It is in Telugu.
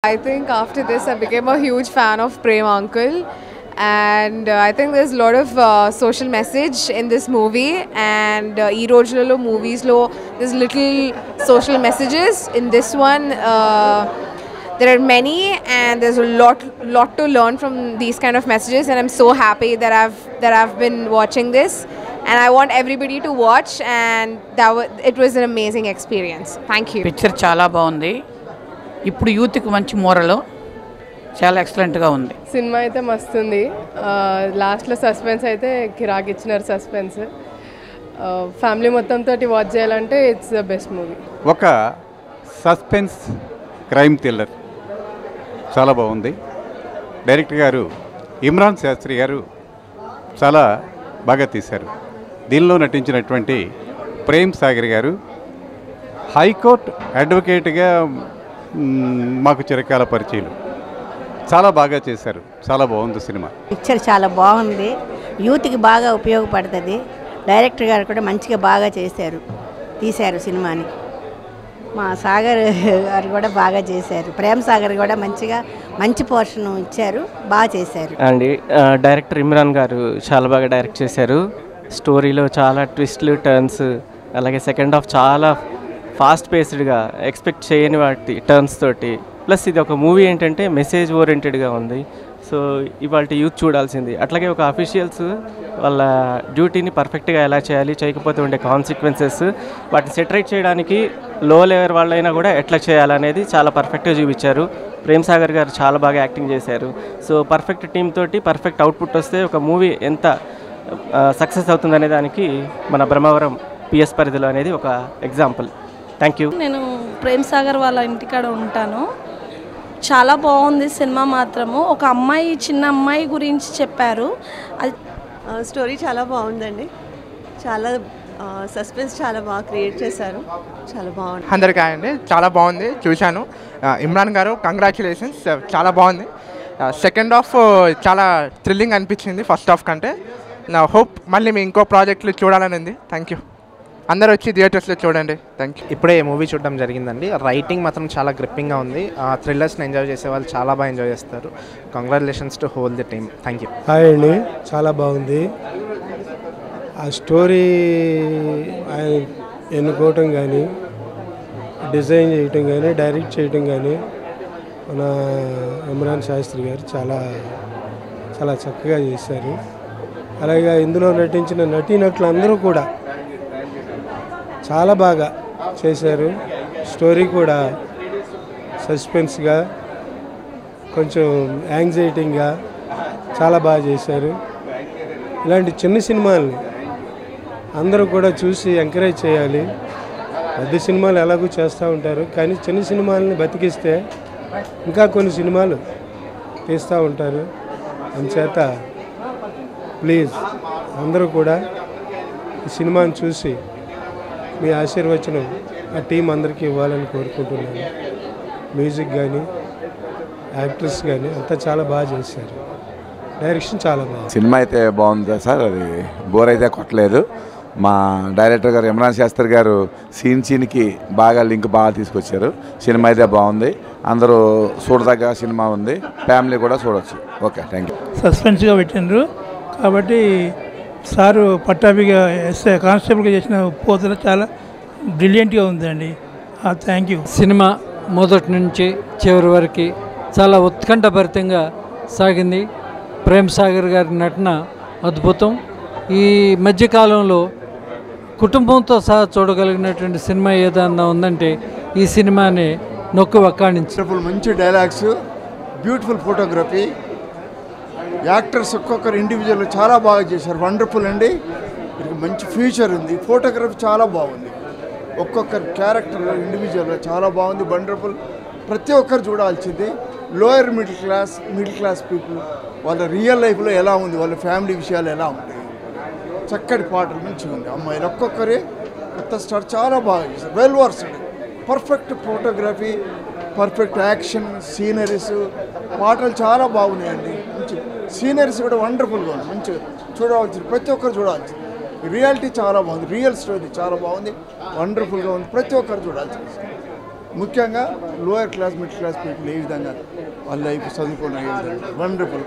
I think after this I became a huge fan of Prem Uncle, and I think there's a lot of social message in this movie, and ee rojulalo movies lo there's little social messages. In this one there are many, and there's a lot to learn from these kind of messages, and I'm so happy that I've been watching this, and I want everybody to watch, and it was an amazing experience. Thank you. Picture chala baagundi. ఇప్పుడు యూత్కి మంచి మోరల్ చాలా ఎక్సలెంట్గా ఉంది. సినిమా అయితే మస్తుంది. లాస్ట్లో సస్పెన్స్ అయితే కిరాక్ ఇచ్చినారు. సస్పెన్స్ ఫ్యామిలీ మొత్తంతో వాచ్ చేయాలంటే ఇట్స్ ద బెస్ట్ మూవీ. ఒక సస్పెన్స్ క్రైమ్ థ్రిల్లర్ చాలా బాగుంది. డైరెక్టర్ గారు ఇమ్రాన్ శాస్త్రి గారు చాలా బాగా తీశారు. దీనిలో నటించినటువంటి ప్రేమ్ సాగర్ గారు హైకోర్టు అడ్వకేట్గా మాకు చిరకాల పరిచయం, చాలా బాగా చేశారు. చాలా బాగుంది సినిమా. పిక్చర్ చాలా బాగుంది, యూత్కి బాగా ఉపయోగపడుతుంది. డైరెక్టర్ గారు కూడా మంచిగా బాగా తీశారు సినిమాని. మా సాగర్ గారు కూడా బాగా చేశారు. ప్రేమ్ సాగర్ కూడా మంచి పోర్షన్ ఇచ్చారు, బాగా చేశారు. అండి డైరెక్టర్ ఇమ్రాన్ గారు చాలా బాగా డైరెక్ట్ చేశారు. స్టోరీలో చాలా ట్విస్ట్లు టర్న్స్, అలాగే సెకండ్ హాఫ్ చాలా ఫాస్ట్ పేస్డ్గా ఎక్స్పెక్ట్ చేయని వాటి టర్న్స్ తోటి, ప్లస్ ఇది ఒక మూవీ ఏంటంటే మెసేజ్ ఓరియంటెడ్గా ఉంది. సో ఇవాళ యూత్ చూడాల్సింది. అట్లాగే ఒక అఫీషియల్స్ వాళ్ళ డ్యూటీని పర్ఫెక్ట్గా ఎలా చేయాలి, చేయకపోతే ఉండే కాన్సిక్వెన్సెస్, వాటిని సెటరేట్ చేయడానికి లో లెవెల్ వాళ్ళైనా కూడా ఎట్లా చేయాలనేది చాలా పర్ఫెక్ట్గా చూపించారు. ప్రేమ్ సాగర్ గారు చాలా బాగా యాక్టింగ్ చేశారు. సో పర్ఫెక్ట్ టీమ్ తోటి పర్ఫెక్ట్ అవుట్పుట్ వస్తే ఒక మూవీ ఎంత సక్సెస్ అవుతుందనే దానికి మన బ్రహ్మవరం పిఎస్ పరిధిలో అనేది ఒక ఎగ్జాంపుల్. Thank you. నేను ప్రేమ్ సాగర్ వాళ్ళ ఇంటికాడ ఉంటాను. చాలా బాగుంది సినిమా. మాత్రము ఒక అమ్మాయి, చిన్న అమ్మాయి గురించి చెప్పారు. అది స్టోరీ చాలా బాగుందండి. చాలా సస్పెన్స్ చాలా బాగా క్రియేట్ చేశారు. చాలా బాగుంది. అందరికీ అండి, చాలా బాగుంది. చూశాను. ఇమ్రాన్ గారు కంగ్రాచులేషన్స్, చాలా బాగుంది. సెకండ్ హాఫ్ చాలా థ్రిల్లింగ్ అనిపించింది ఫస్ట్ హాఫ్ కంటే. నా హోప్ మళ్ళీ మీ ఇంకో ప్రాజెక్టులు చూడాలని ఉంది. Thank you. అందరూ వచ్చి థియేటర్స్లో చూడండి. Thank you. ఇప్పుడే మూవీ చూడడం జరిగిందండి. రైటింగ్ మాత్రం చాలా గ్రిప్పింగ్గా ఉంది. థ్రిల్లర్స్ని ఎంజాయ్ చేసే వాళ్ళు చాలా బాగా ఎంజాయ్ చేస్తారు. Congratulations to whole the team. Thank you. Hi అండి, చాలా బాగుంది. ఆ స్టోరీ ఆయన ఎన్నుకోవటం కానీ, డిజైన్ చేయటం కానీ, డైరెక్ట్ చేయటం కానీ మన ఇమ్రాన్ శాస్త్రి గారు చాలా చాలా చక్కగా చేశారు. అలాగే ఇందులో నటించిన నటీనటులు అందరూ కూడా చాలా బాగా చేశారు. స్టోరీ కూడా సస్పెన్స్గా, కొంచెం యాంగ్జైటీగా చాలా బాగా చేశారు. ఇలాంటి చిన్న సినిమాల్ని అందరూ కూడా చూసి ఎంకరేజ్ చేయాలి. పెద్ద సినిమాలు ఎలాగో చేస్తూ ఉంటారు, కానీ చిన్న సినిమాలని బతికిస్తే ఇంకా కొన్ని సినిమాలు తీస్తూ ఉంటారు. అందుచేత ప్లీజ్ అందరూ కూడా ఈ సినిమాని చూసి మీ ఆశీర్వచనం ఆ టీం అందరికీ ఇవ్వాలని కోరుకుంటున్నాను. మ్యూజిక్ కానీ, యాక్టర్స్ కానీ అంతా చాలా బాగా చేశారు. డైరెక్షన్ చాలా బాగుంది. సినిమా అయితే బాగుంది సార్, అది బోర్ అయితే కొట్టలేదు. మా డైరెక్టర్ గారు ఇమ్రాన్ శాస్త్రి గారు సీన్కి బాగా లింక్ బాగా తీసుకొచ్చారు. సినిమా అయితే బాగుంది, అందరూ చూడదగ్గ సినిమా ఉంది, ఫ్యామిలీ కూడా చూడవచ్చు. Okay, thank you. సస్పెన్స్గా పెట్టిండ్రు కాబట్టి సారు పట్టాభిగా ఎస్ఐ కానిస్టేబుల్గా చేసిన పోతన చాలా బ్రిలియంట్గా ఉందండి. Thank you. సినిమా మొదటి నుంచి చివరి వరకు చాలా ఉత్కంఠభరితంగా సాగింది. ప్రేమ్ సాగర్ గారి నటన అద్భుతం. ఈ మధ్యకాలంలో కుటుంబంతో సహా చూడగలిగినటువంటి సినిమా ఏదన్నా ఉందంటే ఈ సినిమాని నొక్కి వక్కాణించి. మంచి డైలాగ్స్, బ్యూటిఫుల్ ఫోటోగ్రఫీ, యాక్టర్స్ ఒక్కొక్కరు ఇండివిజువల్ చాలా బాగా చేశారు. వండర్ఫుల్ అండి. వీరికి మంచి ఫ్యూచర్ ఉంది. ఫోటోగ్రఫీ చాలా బాగుంది. ఒక్కొక్కరు క్యారెక్టర్ ఇండివిజువల్ చాలా బాగుంది. వండర్ఫుల్. ప్రతి ఒక్కరు చూడాల్సింది. లోయర్ మిడిల్ క్లాస్ పీపుల్ వాళ్ళ రియల్ లైఫ్లో ఎలా ఉంది, వాళ్ళ ఫ్యామిలీ విషయాలు ఎలా ఉంటాయి, చక్కటి పాటలు మంచిగా ఉంది. అమ్మాయిలు ఒక్కొక్కరే కొత్త స్టార్ చాలా బాగా చేశారు. Well versed, perfect photography, perfect action, sceneries, పాటలు చాలా బాగున్నాయండి. మంచి సీనరీస్ కూడా వండర్ఫుల్గా ఉంది. మంచిగా చూడవలసింది, ప్రతి ఒక్కరు చూడాల్సింది. రియాలిటీ చాలా బాగుంది. రియల్ స్టోరీ చాలా బాగుంది, వండర్ఫుల్గా ఉంది. ప్రతి ఒక్కరు చూడాల్సింది. ముఖ్యంగా lower class middle class people ఏ విధంగా వాళ్ళ లైఫ్ చదువుకున్న ఏ విధంగా వండర్ఫుల్